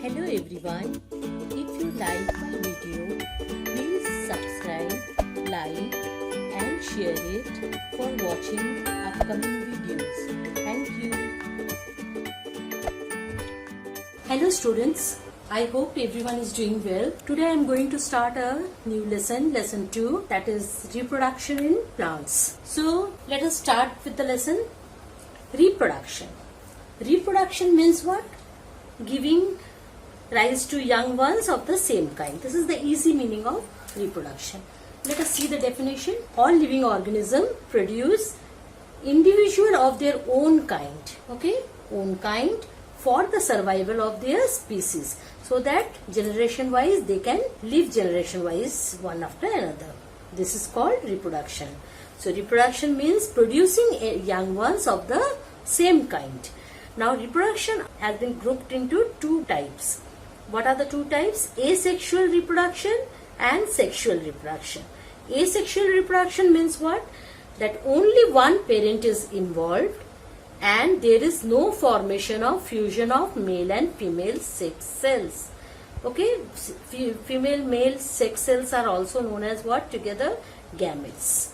Hello everyone. If you like my video, please subscribe, like and share it for watching upcoming videos. Thank you. Hello students. I hope everyone is doing well. Today I am going to start a new lesson 2, that is reproduction in plants. So let us start with the lesson. Reproduction. Reproduction means what? Giving rise to young ones of the same kind. This is the easy meaning of reproduction. Let us see the definition. All living organisms produce individual of their own kind, own kind, for the survival of their species, so that generation wise they can live generation wise one after another. This is called reproduction. So reproduction means producing young ones of the same kind. Now reproduction has been grouped into two types. What are the two types? Asexual reproduction and sexual reproduction. Asexual reproduction means what? That only one parent is involved and there is no formation of fusion of male and female sex cells. Female male sex cells are also known as what? Together, gametes.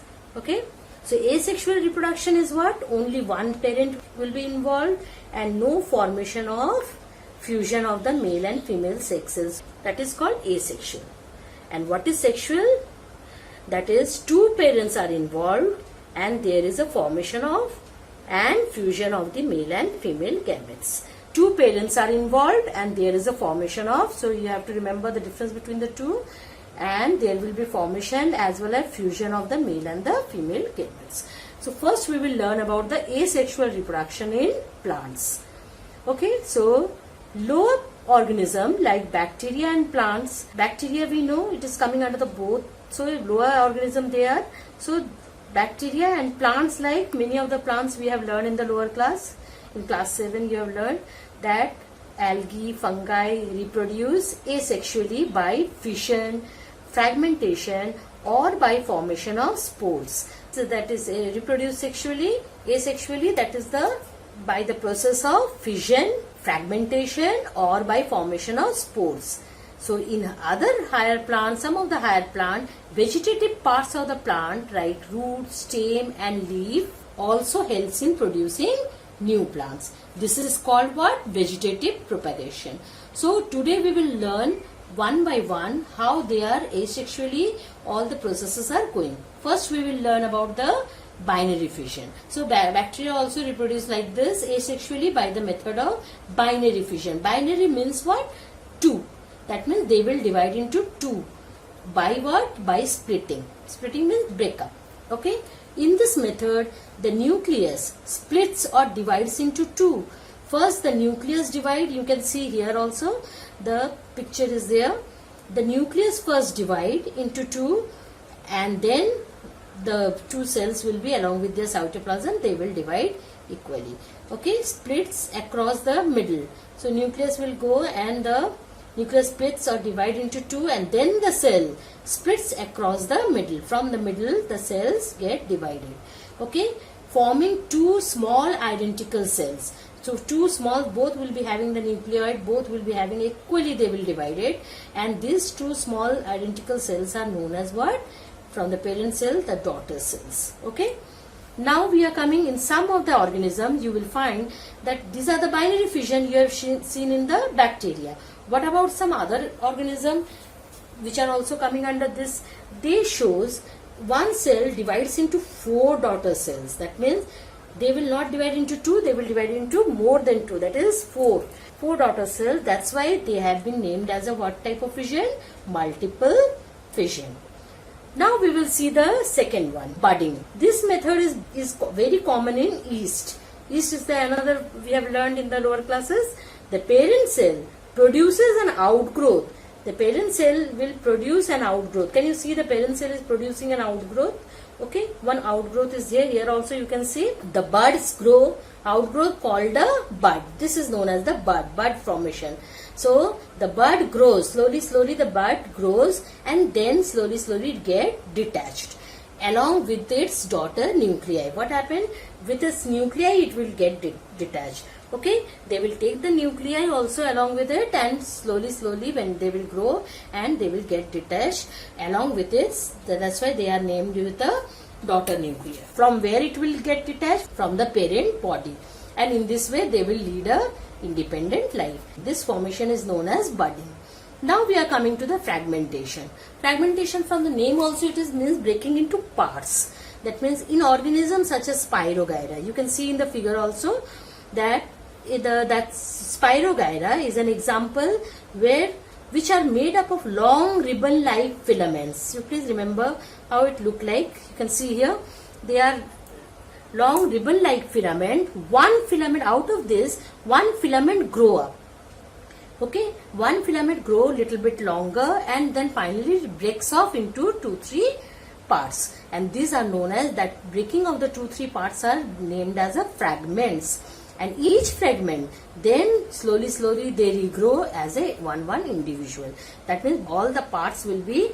So asexual reproduction is what? Only one parent will be involved and no formation of fusion of the male and female sex cells. That is called asexual. And what is sexual? That is two parents are involved and there is a formation of and fusion of the male and female gametes. Two parents are involved and there is a formation of, so you have to remember the difference between the two, and there will be formation as well as fusion of the male and the female gametes. So first we will learn about the asexual reproduction in plants. So lower organism like bacteria and plants. Bacteria we know it is coming under the both. So lower organism they are. So bacteria and plants, like many of the plants we have learned in the lower class. In class 7 you have learned that algae, fungi reproduce asexually by fission, fragmentation or by formation of spores. So that is reproduce sexually. Asexually, that is by the process of fission, fragmentation or by formation of spores. So in other higher plants, some of the higher plant, vegetative parts of the plant like root, stem and leaf also helps in producing new plants. This is called what? Vegetative propagation. So today we will learn one by one how they are asexually, all the processes are going. First we will learn about the binary fission. So bacteria also reproduce like this asexually by the method of binary fission. Binary means what? Two. That means they will divide into two. By what? By splitting. Splitting means breakup. In this method, the nucleus splits or divides into two. First the nucleus divide, you can see here also, the picture is there. The nucleus first divide into two and then the two cells will be along with their cytoplasm, they will divide equally. Splits across the middle. So nucleus will go and the nucleus splits or divide into two and then the cell splits across the middle. From the middle the cells get divided. Forming two small identical cells. So two small, both will be having the nucleoid, both will be having equally, they will divide it, and these two small identical cells are known as what? From the parent cell, the daughter cells. Now we are coming in some of the organism, you will find that these are the binary fission you have seen in the bacteria. What about some other organism which are also coming under this? They shows one cell divides into four daughter cells. That means they will not divide into two, they will divide into more than two, that is four. Four daughter cells, that's why they have been named as a what type of fission? Multiple fission. Now we will see the second one, budding. This method is very common in yeast. Yeast is the another we have learned in the lower classes. The parent cell produces an outgrowth. The parent cell will produce an outgrowth. Can you see the parent cell is producing an outgrowth? One outgrowth is here also you can see. The buds grow, outgrowth called a bud. This is known as the bud formation. So the bud grows, slowly the bud grows and then slowly it get detached. along with its daughter nuclei. What happened? With its nuclei it will get detached. Okay, they will take the nuclei also along with it, and slowly when they will grow and they will get detached along with its, that's why they are named with the daughter nuclei. From where it will get detached? From the parent body, and in this way they will lead a independent life. This formation is known as budding. Now we are coming to the fragmentation. Fragmentation, from the name also it is means breaking into parts. That means in organisms such as Spirogyra, you can see in the figure also that that Spirogyra is an example which are made up of long ribbon-like filaments. You please remember how it look like. You can see here they are long ribbon-like filament. One filament, out of this one filament grow up. Okay, one filament grow little bit longer and then finally it breaks off into 2-3 parts, and these are known as, that breaking of the 2-3 parts are named as a fragments, and each fragment then slowly they regrow as a one individual. That means all the parts will be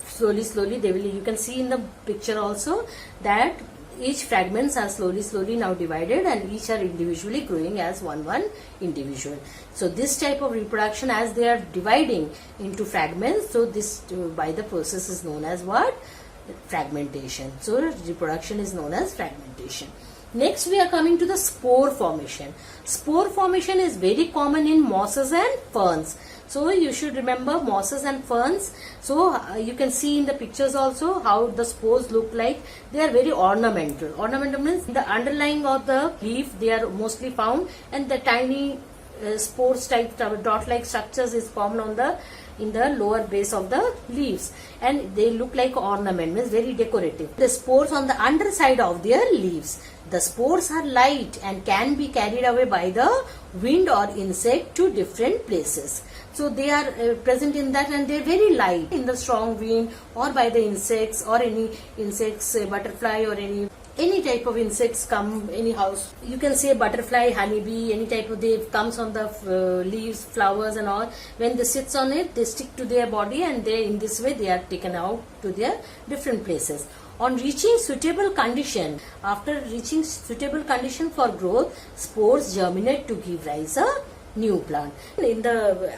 slowly they will, you can see in the picture also that each fragments are slowly now divided, and each are individually growing as one individual. So this type of reproduction, as they are dividing into fragments, so this by the process is known as what? Fragmentation. So reproduction is known as fragmentation. Next we are coming to the spore formation. Spore formation is very common in mosses and ferns. So you should remember mosses and ferns. So you can see in the pictures also how the spores look like. They are very ornamental. Ornamental means the underlying of the leaf they are mostly found, and the tiny spores type dot-like structures is formed on the in the lower base of the leaves, and they look like ornament, means very decorative. The spores on the underside of their leaves. The spores are light and can be carried away by the wind or insect to different places. So they are present in that, and they are very light in the strong wind or by the insects, or any insects, butterfly or any type of insects come, any house, you can say butterfly, honeybee, any type of, they comes on the leaves, flowers and all. When they sits on it, they stick to their body, and they, in this way they are taken out to their different places. On reaching suitable condition, after reaching suitable condition for growth, spores germinate to give rise a new plant.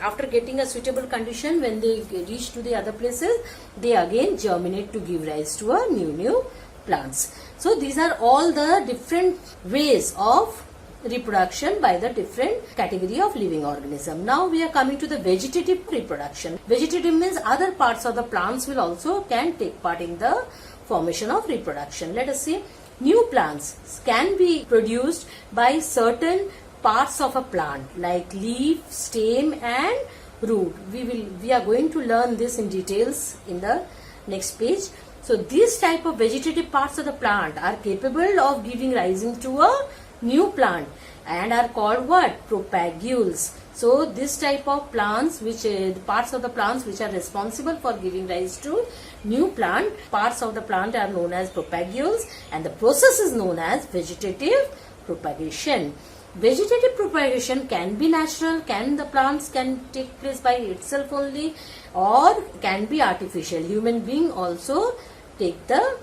After getting a suitable condition, when they reach to the other places, they again germinate to give rise to a new plants. So these are all the different ways of reproduction by the different category of living organism. Now we are coming to the vegetative reproduction. Vegetative means other parts of the plants will also can take part in the formation of reproduction. Let us see. New plants can be produced by certain parts of a plant like leaf, stem and root. We are going to learn this in details in the next page. So these type of vegetative parts of the plant are capable of giving rise to a new plant and are called what? Propagules. So this type of plants, which parts of the plants which are responsible for giving rise to new plant, parts of the plant are known as propagules, and the process is known as vegetative propagation. Vegetative propagation can be natural, the plants can take place by itself only, or can be artificial. Human being also take the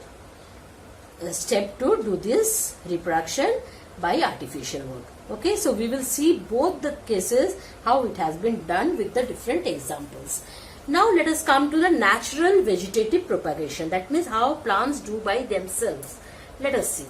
step to do this reproduction by artificial work. Okay, so we will see both the cases how it has been done with the different examples. Now let us come to the natural vegetative propagation. That means how plants do by themselves. Let us see.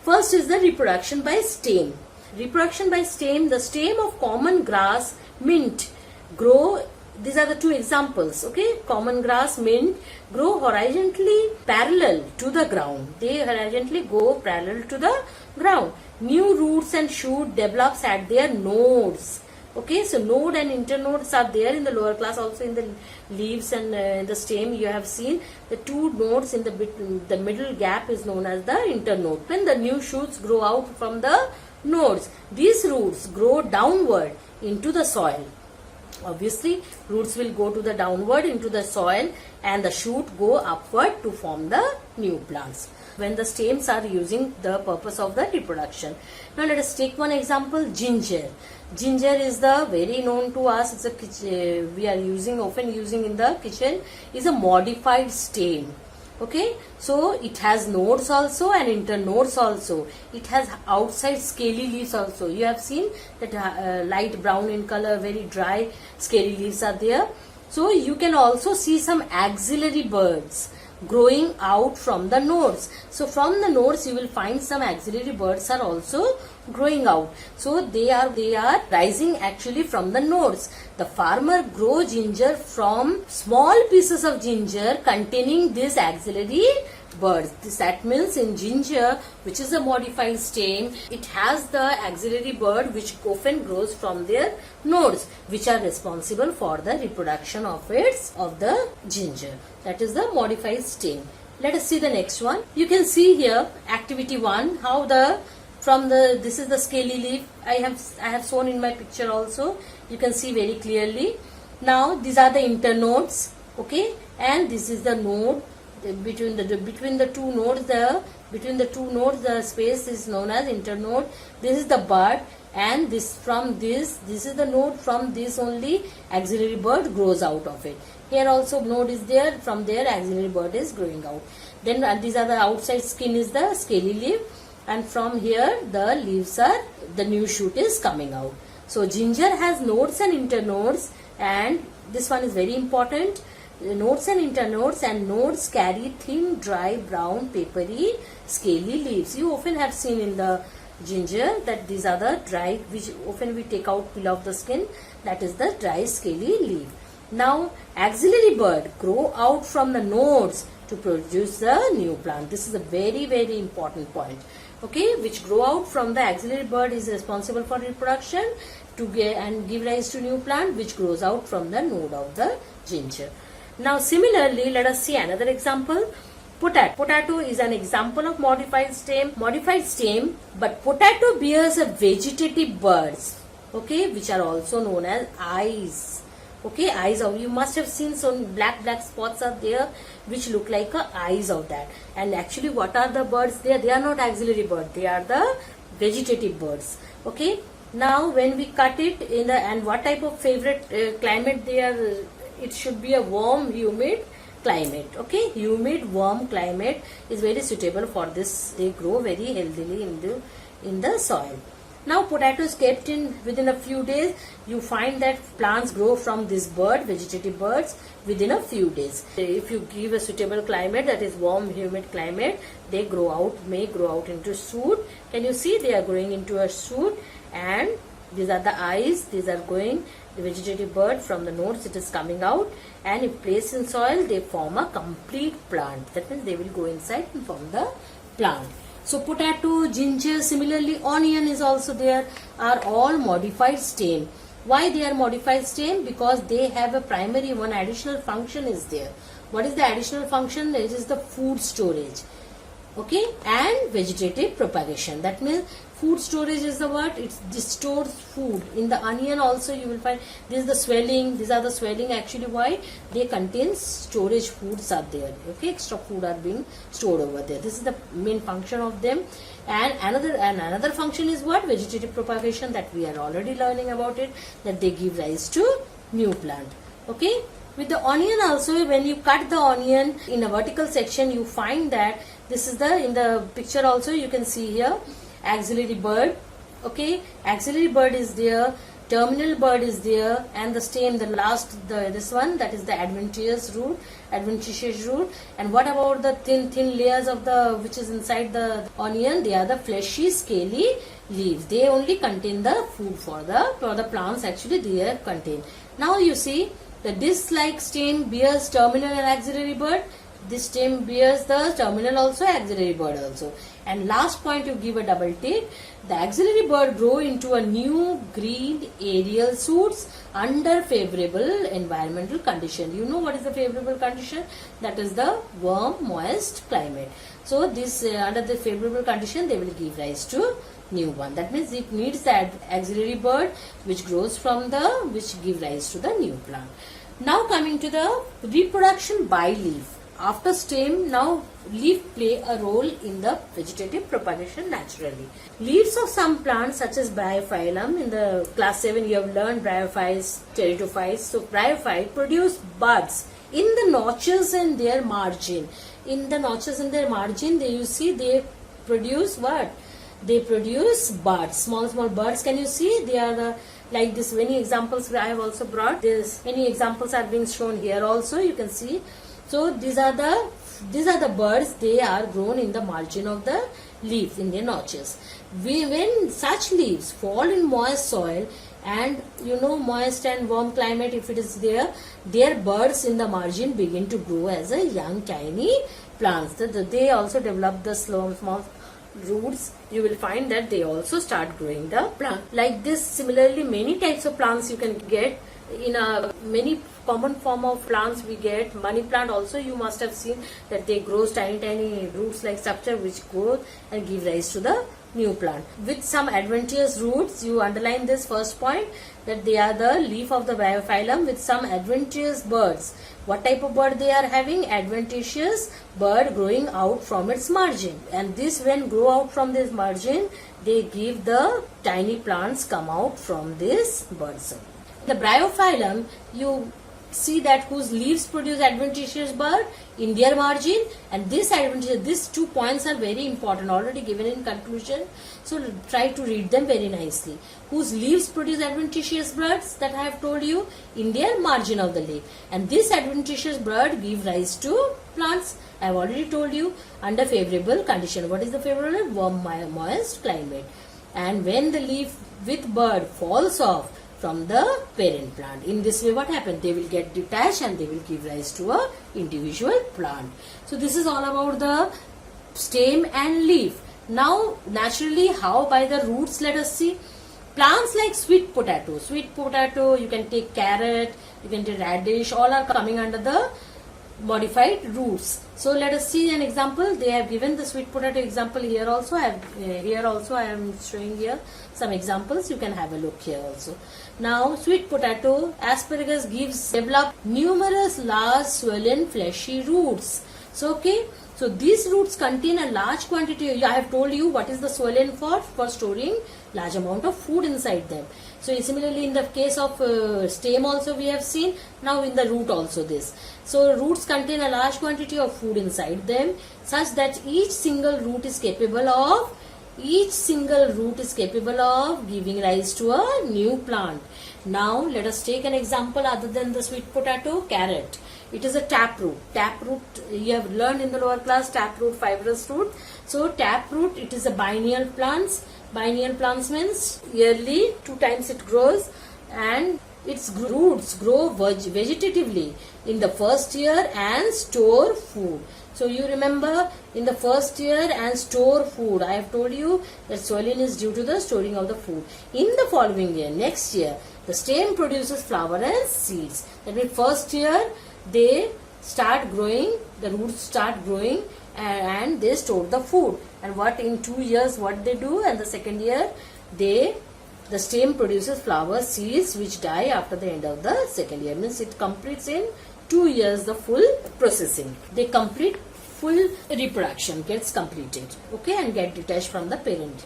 First is the reproduction by stem. Reproduction by stem. The stem of common grass, mint, grow. These are the two examples. Okay, common grass, mint, grow horizontally parallel to the ground. They horizontally go parallel to the ground. New roots and shoot develops at their nodes. Okay, so node and internodes are there in the lower class, also in the leaves and in the stem. You have seen the two nodes in the middle gap is known as the internode. When the new shoots grow out from the nodes, these roots grow downward into the soil. Obviously, roots will go to the downward into the soil, and the shoot go upward to form the new plants when the stems are using the purpose of the reproduction. Now let us take one example, ginger. Ginger is the very known to us. It's a we are often using in the kitchen, is a modified stem. Okay, so it has nodes also and internodes also. It has outside scaly leaves also. You have seen that light brown in color, very dry scaly leaves are there. So you can also see some axillary buds growing out from the nodes. So from the nodes you will find some axillary buds are also growing out. So they are rising actually from the nodes. The farmer grow ginger from small pieces of ginger containing these axillary buds. That means in ginger, which is a modified stem, it has the axillary bud which often grows from their nodes, which are responsible for the reproduction of the ginger. That is the modified stem. Let us see the next one. You can see here activity 1 how this is the scaly leaf. I have shown in my picture also. You can see very clearly. Now these are the internodes, okay, and this is the node. Between the two nodes the space is known as internode. This is the bud, and this is the node. From this only axillary bud grows out of it. Here also node is there, from there axillary bud is growing out. Then these are the outside skin is the scaly leaf, and from here the leaves are, the new shoot is coming out. So ginger has nodes and internodes, and this one is very important. Nodes and internodes, and nodes carry thin, dry, brown, papery, scaly leaves. You often have seen in the ginger that these are the dry, which often we take out, peel off the skin. That is the dry, scaly leaf. Now, axillary bud grow out from the nodes to produce the new plant. This is a very, very important point. Okay, which grow out from the axillary bud is responsible for reproduction to get and give rise to new plant, which grows out from the node of the ginger. Now similarly, let us see another example. Potato. Potato is an example of modified stem, but potato bears a vegetative buds, okay, which are also known as eyes. Okay, eyes of, you must have seen some black spots are there which look like eyes of that. And actually what are the birds there? They are not axillary birds, they are the vegetative birds. Okay, now when we cut it in the, and what type of favorite climate they are, it should be a warm, humid climate. Okay, humid, warm climate is very suitable for this. They grow very healthily in the soil. Now potatoes kept in within a few days, you find that plants grow from this bird, vegetative birds, within a few days. If you give a suitable climate, that is warm, humid climate, they may grow out into shoot. Can you see they are growing into a shoot, and these are the eyes, these are going, the vegetative bird from the nodes it is coming out, and if placed in soil they form a complete plant. That means they will go inside and form the plant. So potato, ginger, similarly onion is also there, are all modified stem. Why they are modified stem? Because they have a primary, one additional function is there. What is the additional function? It is the food storage. Okay, and vegetative propagation. That means food storage is the word, it stores food. In the onion also you will find this is the swelling, these are the swelling. Actually why? They contain storage foods are there. Okay, extra food are being stored over there. This is the main function of them. And another function is what? Vegetative propagation, that we are already learning about it, that they give rise to new plant. Okay. With the onion also, when you cut the onion in a vertical section, you find that this is in the picture also you can see here, axillary bud. Okay, axillary bud is there, terminal bud is there, and the stem, this one, that is the adventitious root. And what about the thin layers of which is inside the onion? They are the fleshy, scaly leaves. They only contain the food for the plants. Actually, they are contained. Now you see, the disc-like stem bears terminal and axillary bud. This stem bears the terminal also, axillary bud also. And last point, you give a double tick. The axillary bud grow into a new green aerial shoots under favorable environmental condition. You know what is the favorable condition? That is the warm, moist climate. So this under the favorable condition, they will give rise to new one. That means it needs that auxiliary bud which grows from which give rise to the new plant. Now coming to the reproduction by leaf. After stem, now leaf play a role in the vegetative propagation naturally. Leaves of some plants such as Bryophyllum, in the class 7 you have learned Bryophytes, Pteridophytes. So Bryophyte produce buds in the notches in their margin. In the notches in their margin, you see they produce what? They produce buds, small buds. Can you see? They are like this. Many examples I have also brought. This many examples are being shown here also. You can see. So these are the buds. They are grown in the margin of the leaf in their notches. When such leaves fall in moist soil, and moist and warm climate, if it is there, their buds in the margin begin to grow as a young tiny plants. They also develop the small roots. You will find that they also start growing the plant like this. Similarly, many types of plants you can get in a many common form of plants. We get money plant also. You must have seen that they grow tiny roots like structure which grow and give rise to the new plant with some adventitious roots. You underline this first point, that they are the leaf of the bryophyllum with some adventitious buds. What type of bud they are having? Adventitious bud growing out from its margin, and this when grow out from this margin, they give the tiny plants come out from this buds. The bryophyllum, you see that whose leaves produce adventitious bud in their margin, and these 2 points are very important, already given in conclusion, so try to read them very nicely. Whose leaves produce adventitious buds, that I have told you, in their margin of the leaf, and this adventitious bud give rise to plants. I have already told you, under favorable condition. What is the favorable? Warm, moist climate. And when the leaf with bud falls off from the parent plant, in this way what happens? They will get detached and they will give rise to a individual plant. So this is all about the stem and leaf. Now naturally, how? By the roots. Let us see. Plants like sweet potato, you can take carrot, you can take radish, all are coming under the modified roots. So let us see an example. They have given the sweet potato example here also. I am showing here some examples. You can have a look here also. Now sweet potato, asparagus develop numerous large swollen fleshy roots. So so these roots contain a large quantity. I have told you what is the swollen for storing large amount of food inside them. So similarly, in the case of stem also we have seen. Now in the root also this. So roots contain a large quantity of food inside them, such that each single root is capable of giving rise to a new plant. Now let us take an example other than the sweet potato. Carrot. It is a taproot. Taproot, you have learned in the lower class, taproot, fibrous root. So taproot, it is a biennial plants. Biennial plants means yearly 2 times it grows, and its roots grow vegetatively in the first year and store food. So you remember, in the first year and store food. I have told you that swelling is due to the storing of the food. In the following year, next year, the stem produces flower and seeds. That means first year they start growing, the roots start growing, and they store the food. And what in 2 years what they do, and the second year the stem produces flowers, seeds which die after the end of the second year. Means it completes in 2 years the full processing. They complete full reproduction gets completed, and get detached from the parent.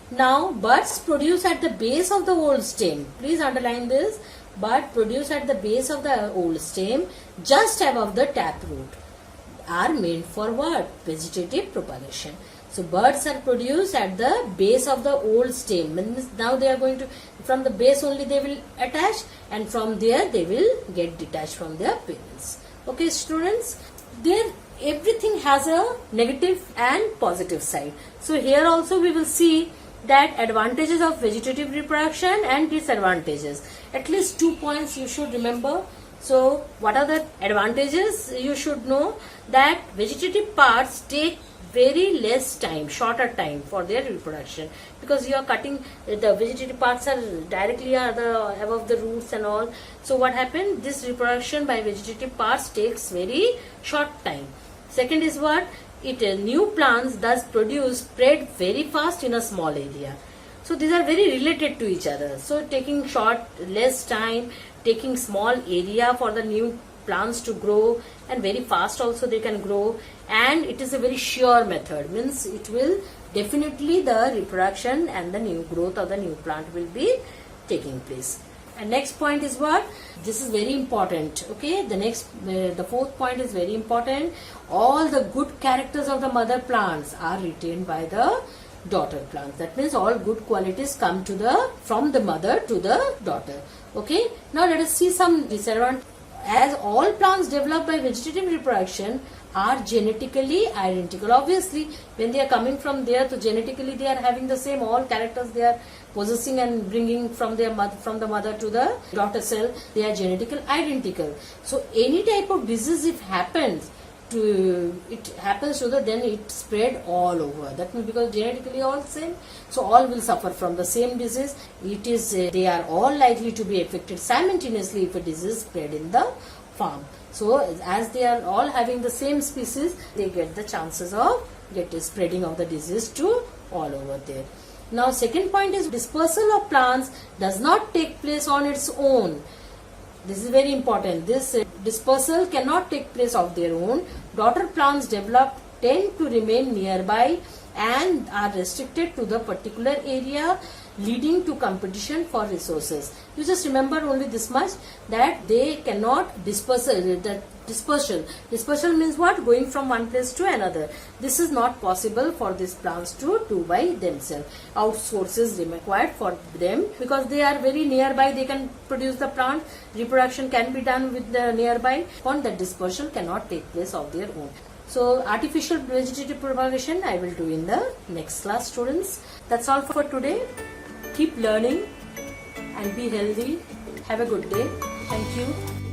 Now buds produce at the base of the old stem. Please underline this. Bud produce at the base of the old stem just above the taproot are meant for what? Vegetative propagation. So buds are produced at the base of the old stem. Means now they are going to, from the base only they will attach, and from there they will get detached from their parents. Okay students, there everything has a negative and positive side. So here also we will see that advantages of vegetative reproduction and disadvantages. At least 2 points you should remember. So what are the advantages? You should know that vegetative parts take very less time, shorter time for their reproduction, because you are cutting the vegetative parts are directly above the roots and all. So what happened? This reproduction by vegetative parts takes very short time. Second is what? New plants thus spread very fast in a small area. So these are very related to each other. So taking less time, taking small area for the new plants to grow, and very fast also they can grow, and it is a very sure method. Means it will definitely, the reproduction and the new growth of the new plant will be taking place. And next point is what? This is very important. Okay, the fourth point is very important. All the good characters of the mother plants are retained by the daughter plants. That means all good qualities come from the mother to the daughter. Okay, now let us see some disadvantages. As all plants developed by vegetative reproduction are genetically identical. Obviously, when they are coming from there, so genetically they are having the same all characters they are possessing and bringing from the mother to the daughter cell. They are genetically identical. So any type of disease if happens then it spread all over. That means because genetically all same, so all will suffer from the same disease. They are all likely to be affected simultaneously if a disease spread in the farm. So as they are all having the same species, they get the chances of spreading of the disease to all over there. Now second point is dispersal of plants does not take place on its own. This is very important. This dispersal cannot take place of their own. Daughter plants developed tend to remain nearby and are restricted to the particular area, leading to competition for resources. You just remember only this much, that they cannot dispersal. Dispersal means what? Going from one place to another. This is not possible for these plants to do by themselves. Outsources required for them because they are very nearby. They can produce the plant. Reproduction can be done with the nearby. On the dispersal cannot take place of their own. So artificial vegetative propagation I will do in the next class, students. That's all for today. Keep learning and be healthy. Have a good day. Thank you.